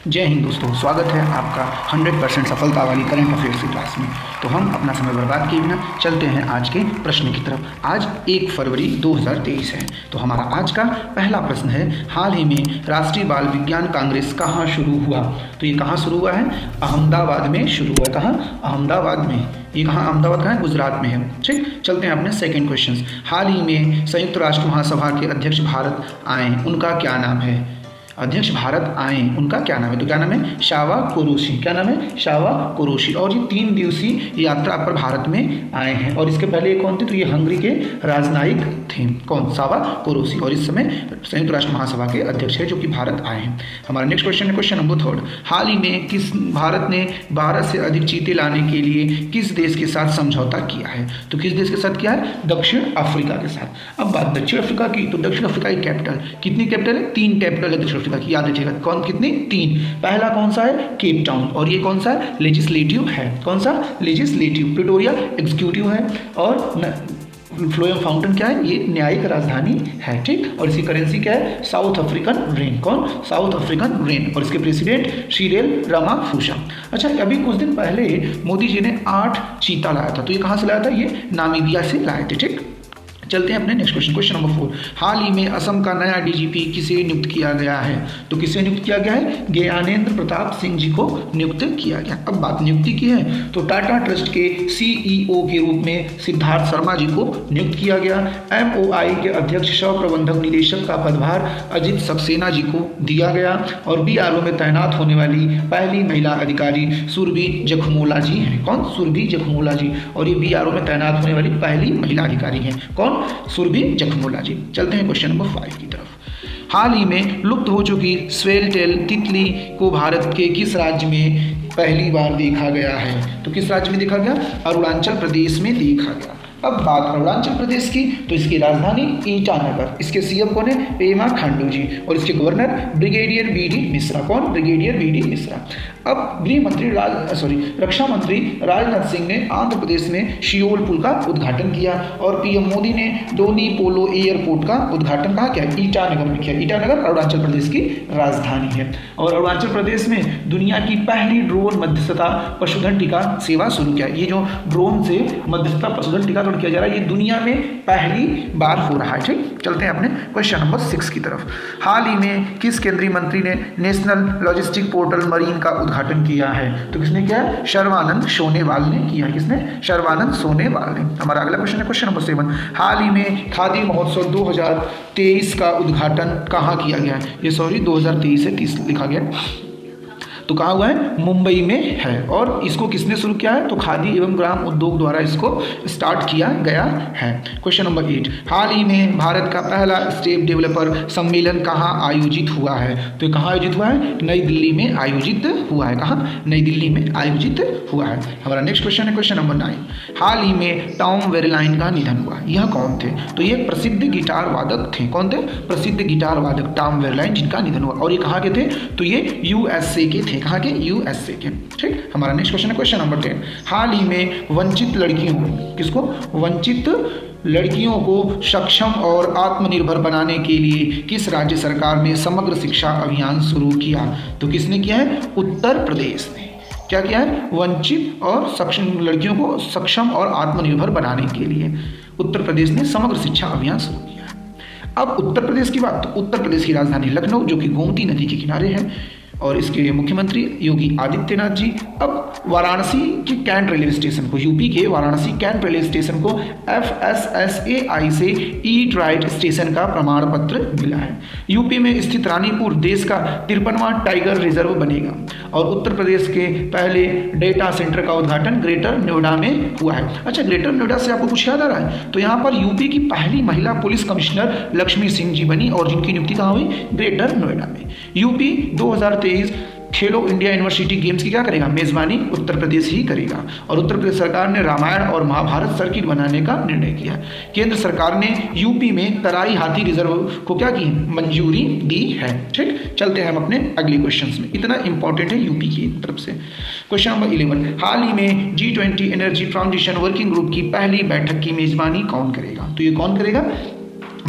जय हिंद दोस्तों, स्वागत है आपका 100% सफलता वाली करंट अफेयर्स की क्लास में। तो हम अपना समय बर्बाद किए बिना चलते हैं आज के प्रश्न की तरफ। आज 1 फरवरी 2023 है। तो हमारा आज का पहला प्रश्न है, हाल ही में राष्ट्रीय बाल विज्ञान कांग्रेस कहाँ शुरू हुआ? तो ये कहाँ शुरू हुआ है? अहमदाबाद में शुरू हुआ है। कहाँ? अहमदाबाद में। ये कहाँ? अहमदाबाद कहाँ है? गुजरात में है। ठीक, चलते हैं अपने सेकेंड क्वेश्चन। हाल ही में संयुक्त राष्ट्र महासभा के अध्यक्ष भारत आए, उनका क्या नाम है? अध्यक्ष भारत आए, उनका क्या नाम है? तो क्या नाम है? शावा कुरैशी। क्या नाम है? शावा कुरैशी। और ये 3 दिवसीय यात्रा पर भारत में आए हैं। और इसके पहले कौन थे? तो ये हंगरी के राजनयिक थे। कौन? शावा कुरैशी। और इस समय संयुक्त राष्ट्र महासभा के अध्यक्ष है जो कि भारत आए हैं। हमारा नेक्स्ट क्वेश्चन है क्वेश्चन नंबर 3। हाल ही में किस भारत ने 12 से अधिक चीते लाने के लिए किस देश के साथ समझौता किया है? तो किस देश के साथ किया है? दक्षिण अफ्रीका के साथ। अब बात दक्षिण अफ्रीका की, तो दक्षिण अफ्रीका की कैपिटल, कितनी कैपिटल है? 3 कैपिटल है दक्षिण की, याद रखिएगा। कौन? कितनी? 3। पहला कौन सा है? Cape Town. और ये कौन सा है? लेजिस्लेटिव है। कौन सा? लेजिस्लेटिव। प्रिटोरिया एग्जीक्यूटिव है। और फ्लोएम फाउंटेन क्या है? ये न्यायिक राजधानी है। ठीक, और इसकी करेंसी क्या है? South African rand. कौन? South African rand. और इसके प्रेसिडेंट सिरिल रामाफोसा। अच्छा, अभी कुछ दिन पहले मोदी जी ने 8 चीता लाया था। तो ये कहाँ से लाया था? ये नामीबिया से लाए थे। ठीक, चलते हैं अपने नेक्स्ट क्वेश्चन, क्वेश्चन नंबर 4। हाल ही में असम का नया डीजीपी किसे नियुक्त किया गया है? तो किसे नियुक्त किया गया है? ज्ञानेंद्र प्रताप सिंह जी को नियुक्त किया गया। अब बात नियुक्ति की है, तो टाटा ट्रस्ट के सीईओ के रूप में सिद्धार्थ शर्मा जी को नियुक्त किया गया। एमओआई के अध्यक्ष सह प्रबंधक निदेशक का पदभार अजित सक्सेना जी को दिया गया। और बीआरओ में तैनात होने वाली पहली महिला अधिकारी सुरभि जखमोला जी हैं। कौन? सुरभि जखमोला जी। और ये बीआरओ में तैनात होने वाली पहली महिला अधिकारी हैं। कौन? सुरभि जखमोला जी। चलते हैं क्वेश्चन नंबर 5 की तरफ। हाल ही में लुप्त हो चुकी स्वेल टेल तितली को भारत के किस राज्य में पहली बार देखा गया है? तो किस राज्य में देखा गया? अरुणाचल प्रदेश में देखा गया। अब बात अरुणाचल प्रदेश की, तो इसकी राजधानी ईटानगर। इसके सीएम कौन है? पेमा खांडू जी। और इसके गवर्नर ब्रिगेडियर बीडी मिश्रा। कौन? Brigadier BD Mishra. अब गृह मंत्री रक्षा मंत्री राजनाथ सिंह ने आंध्र प्रदेश में शियोल पुल का उद्घाटन किया। और पीएम मोदी ने डोनी पोलो एयरपोर्ट का उद्घाटन कहाँ किया? ईटानगर में किया। ईटानगर अरुणाचल प्रदेश की राजधानी है। और अरुणाचल प्रदेश में दुनिया की पहली ड्रोन मध्यस्थता पशुधन टीका सेवा शुरू किया। ये जो ड्रोन से मध्यस्थता पशुधन टीका किया जा रहा है, ये दुनिया में पहली बार हो रहा है। ठीक, चलते हैं अपने क्वेश्चन नंबर 6 की तरफ। हाल ही में किस केंद्रीय मंत्री ने नेशनल लॉजिस्टिक पोर्टल मरीन का उद्घाटन किया है? तो किसने किया? सर्बानंद सोनोवाल ने किया। किसने? सर्बानंद सोनोवाल ने। हमारा अगला क्वेश्चन है क्वेश्चन नंबर 7। हाल ही में खादी महोत्सव 2023 का उद्घाटन कहाँ किया गया है? ये 2023 से 30 लिखा गया, तो कहाँ हुआ है? मुंबई में है। और इसको किसने शुरू किया है? तो खादी एवं ग्राम उद्योग द्वारा इसको स्टार्ट किया गया है। Question number 8। हाल ही में भारत का पहला स्टेट डेवलपर सम्मेलन कहाँ आयोजित हुआ है? तो ये कहाँ आयोजित हुआ है? नई दिल्ली में आयोजित हुआ है। कहाँ? नई दिल्ली में आयोजित हुआ है। हमारा नेक्स्ट क्वेश्चन है क्वेश्चन नंबर 9। हाल ही में टॉम वेरलाइन का निधन हुआ। यह कौन थे? तो ये प्रसिद्ध गिटार वादक थे। कौन थे? प्रसिद्ध गिटार वादक टॉम वेरलाइन, जिनका निधन हुआ। और ये कहाँ के थे? तो ये यूएसए के थे। कहाँ के? यूएसए के। ठीक, हमारा नेक्स्ट क्वेश्चन है क्वेश्चन नंबर 10। हाल ही में वंचित लड़कियों को, किसको? वंचित लड़कियों को सक्षम और आत्मनिर्भर बनाने के लिए किस राज्य सरकार ने समग्र शिक्षा अभियान शुरू किया? तो किसने किया है? उत्तर प्रदेश ने। क्या किया है? वंचित और सक्षम लड़कियों को सक्षम और आत्मनिर्भर बनाने के लिए उत्तर प्रदेश ने समग्र शिक्षा अभियान शुरू किया। अब उत्तर प्रदेश की बात, तो उत्तर प्रदेश की राजधानी लखनऊ, जो कि गोमती नदी के किनारे है। और इसके मुख्यमंत्री योगी आदित्यनाथ जी। अब वाराणसी के कैंट रेलवे स्टेशन को, यूपी के वाराणसी कैंट रेलवे स्टेशन को FSSAI से ईट राइट स्टेशन का प्रमाण पत्र मिला है। यूपी में स्थित रानीपुर देश का 53वां टाइगर रिजर्व बनेगा। और उत्तर प्रदेश के पहले डेटा सेंटर का उद्घाटन ग्रेटर नोएडा में हुआ है। अच्छा, ग्रेटर नोएडा से आपको कुछ याद आ रहा है? तो यहाँ पर यूपी की पहली महिला पुलिस कमिश्नर लक्ष्मी सिंह जी बनी। और जिनकी नियुक्ति कहाँ हुई? ग्रेटर नोएडा में। यूपी 2023 खेलो इंडिया यूनिवर्सिटी गेम्स की क्या करेगा? मेजबानी उत्तर प्रदेश ही करेगा। और उत्तर प्रदेश सरकार ने रामायण और महाभारत सर्किट बनाने का निर्णय किया। केंद्र सरकार ने यूपी में तराई हाथी रिजर्व को क्या की? मंजूरी दी है। ठीक, चलते हैं हम अपने अगले क्वेश्चन में। इतना इंपॉर्टेंट है यूपी की तरफ से। Question number 11। हाल ही में G20 energy transition working group की पहली बैठक की मेजबानी कौन करेगा? तो ये कौन करेगा?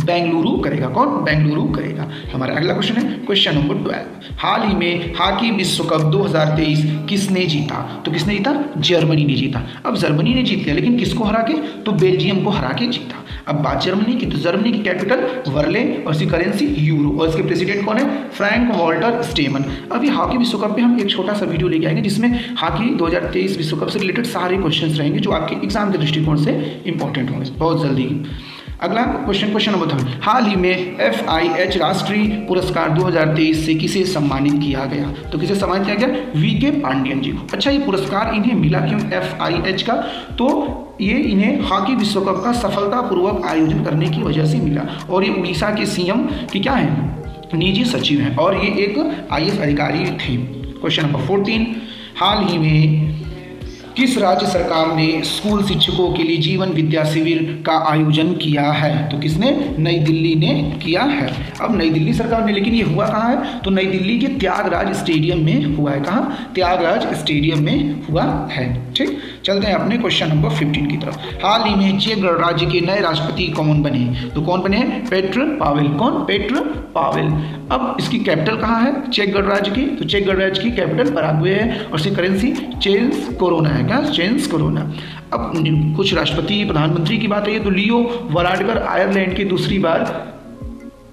बेंगलुरु करेगा। कौन? बेंगलुरु करेगा। हमारा अगला क्वेश्चन है क्वेश्चन नंबर 12। हाल ही में हॉकी विश्व कप 2023 किसने जीता? तो किसने जीता? जर्मनी ने जीता। अब जर्मनी ने जीत लिया, लेकिन किसको हरा के? तो बेल्जियम को हरा के जीता। अब बात जर्मनी की, तो जर्मनी की कैपिटल वर्ले और इसकी करेंसी यूरो और इसके प्रेसिडेंट कौन है? Frank Walter स्टेमन। अभी हॉकी विश्व कप पे हम एक छोटा सा वीडियो लेके आएंगे जिसमें हॉकी 2023 विश्व कप से रिलेटेड सारे क्वेश्चंस रहेंगे जो आपके एग्जाम के दृष्टिकोण से इंपॉर्टेंट होंगे बहुत जल्दी। अगला क्वेश्चन नंबर 3। हाल ही में FIH राष्ट्रीय पुरस्कार 2023 से किसे सम्मानित किया गया? तो किसे सम्मानित किया गया? VK पांडियन जी को। अच्छा, ये पुरस्कार इन्हें मिला क्यों FIH का? तो ये इन्हें हॉकी विश्व कप का सफलतापूर्वक आयोजन करने की वजह से मिला और ये उड़ीसा के CM की क्या है? निजी सचिव हैं और ये एक IAS अधिकारी थे। Question number 14। हाल ही में किस राज्य सरकार ने स्कूल शिक्षकों के लिए जीवन विद्या शिविर का आयोजन किया है? तो किसने? नई दिल्ली ने किया है। अब नई दिल्ली सरकार ने, लेकिन ये हुआ कहाँ है? तो नई दिल्ली के त्यागराज स्टेडियम में हुआ है। कहाँ? त्यागराज स्टेडियम में हुआ है। ठीक, चलते हैं अपने क्वेश्चन नंबर 15 की तरफ। हाल ही में चेक गणराज्य के नए राष्ट्रपति कौन बने? तो कौन बने हैं? Petr Pavel. कौन? Petr Pavel. अब इसकी कैपिटल कहाँ है चेक गणराज्य की? तो चेक गणराज्य की कैपिटल पराग्वे है और इसकी करेंसी चेंस कोरोना है। क्या? चेंस कोरोना। अब कुछ राष्ट्रपति प्रधानमंत्री की बात है तो लियो वराडकर आयरलैंड की दूसरी बार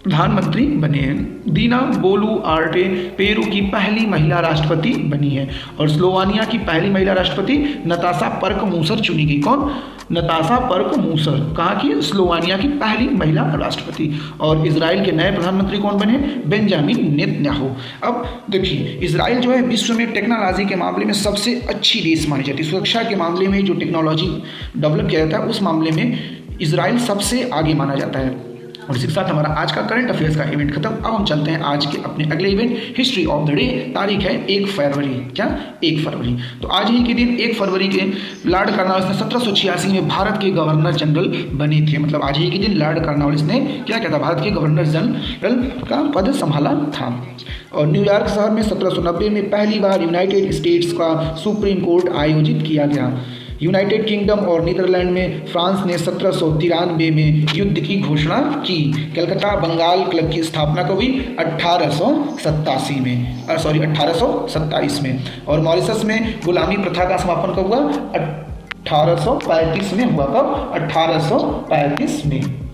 प्रधानमंत्री बने हैं। दीना बोलुआर्टे पेरू की पहली महिला राष्ट्रपति बनी है और स्लोवानिया की पहली महिला राष्ट्रपति नताशा पर्क-मूसर चुनी गई। कौन? नताशा पर्क-मूसर। कहाँ की? स्लोवानिया की पहली महिला राष्ट्रपति। और इजराइल के नए प्रधानमंत्री कौन बने? Benjamin Netanyahu. अब देखिए, इजराइल जो है विश्व में टेक्नोलॉजी के मामले में सबसे अच्छी देश मानी जाती है। सुरक्षा के मामले में जो टेक्नोलॉजी डेवलप किया जाता है उस मामले में इजराइल सबसे आगे माना जाता है। और इसी के साथ हमारा आज का करंट अफेयर्स का इवेंट खत्म। अब हम चलते हैं आज के अपने अगले event history of the day. तारीख है 1 फरवरी। क्या? 1 फरवरी। तो आज ही के दिन 1 फरवरी के लॉर्ड कार्नवालिस ने 1786 में भारत के गवर्नर जनरल बने थे। मतलब आज ही के दिन लॉर्ड कार्नवालिस ने क्या किया था? भारत के गवर्नर जनरल का पद संभाला था। और न्यूयॉर्क शहर में 1790 में पहली बार यूनाइटेड स्टेट्स का सुप्रीम कोर्ट आयोजित किया गया। यूनाइटेड किंगडम और नीदरलैंड में फ्रांस ने 1793 में युद्ध की घोषणा की। कलकत्ता बंगाल क्लब की स्थापना कब हुई? 1827 में। और मॉरिशस में गुलामी प्रथा का समापन कब हुआ? 1835 में हुआ। कब? 1835 में।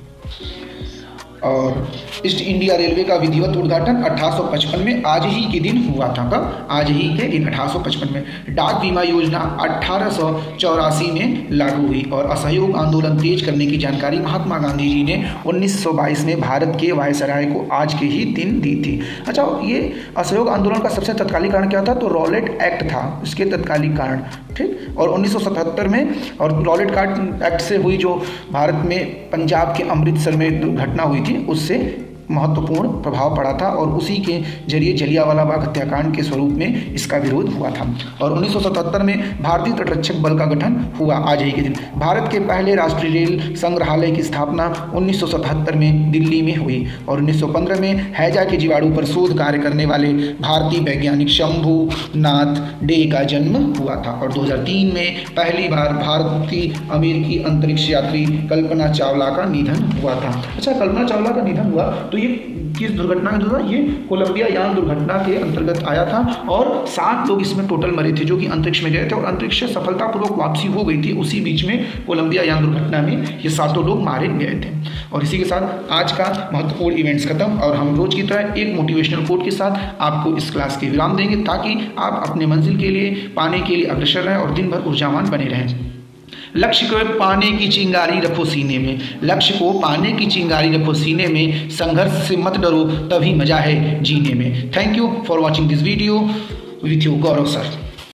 और ईस्ट इंडिया रेलवे का विधिवत उद्घाटन 1855 में आज ही के दिन हुआ था। कब? आज ही के दिन 1855 में। डाक बीमा योजना 1884 में लागू हुई और असहयोग आंदोलन तेज करने की जानकारी महात्मा गांधी जी ने 1922 में भारत के वायसराय को आज के ही दिन दी थी। अच्छा, ये असहयोग आंदोलन का सबसे तत्कालिक कारण क्या था? तो रॉलेट एक्ट था इसके तत्कालिक कारण। ठीक, और 1977 में और रॉलेट एक्ट से हुई जो भारत में पंजाब के अमृतसर में दुर्घटना हुई थी उससे महत्वपूर्ण प्रभाव पड़ा था और उसी के जरिए जलियांवाला बाग हत्याकांड के स्वरूप में इसका विरोध हुआ था। और 1977 में भारतीय तटरक्षक बल का गठन हुआ आज ही के दिन। भारत के पहले राष्ट्रीय रेल संग्रहालय की स्थापना 1977 में दिल्ली में हुई और 1915 में हैजा के जीवाणु पर शोध कार्य करने वाले भारतीय वैज्ञानिक शंभुनाथ डे का जन्म हुआ था। और 2003 में पहली बार भारतीय अमेरिकी अंतरिक्ष यात्री कल्पना चावला का निधन हुआ था। अच्छा, कल्पना चावला का निधन हुआ तो ये किस दुर्घटना का था? ये कोलंबिया यान दुर्घटना के अंतर्गत आया था और 7 लोग इसमें टोटल मरे थे जो कि अंतरिक्ष में गए थे और अंतरिक्ष से सफलतापूर्वक वापसी हो गई थी। उसी बीच में कोलंबिया यान दुर्घटना में ये 7 लोग मारे गए थे। और इसी के साथ आज का महत्वपूर्ण इवेंट्स खत्म और हम रोज की तरह एक मोटिवेशनल कोट के साथ आपको इस क्लास के विराम देंगे ताकि आप अपने मंजिल के लिए पाने के लिए अग्रसर रहें और दिन भर ऊर्जावान बने रहें। लक्ष्य को पाने की चिंगारी रखो सीने में, लक्ष्य को पाने की चिंगारी रखो सीने में, संघर्ष से मत डरो तभी मजा है जीने में। Thank you for watching this video with you Gaurav sir.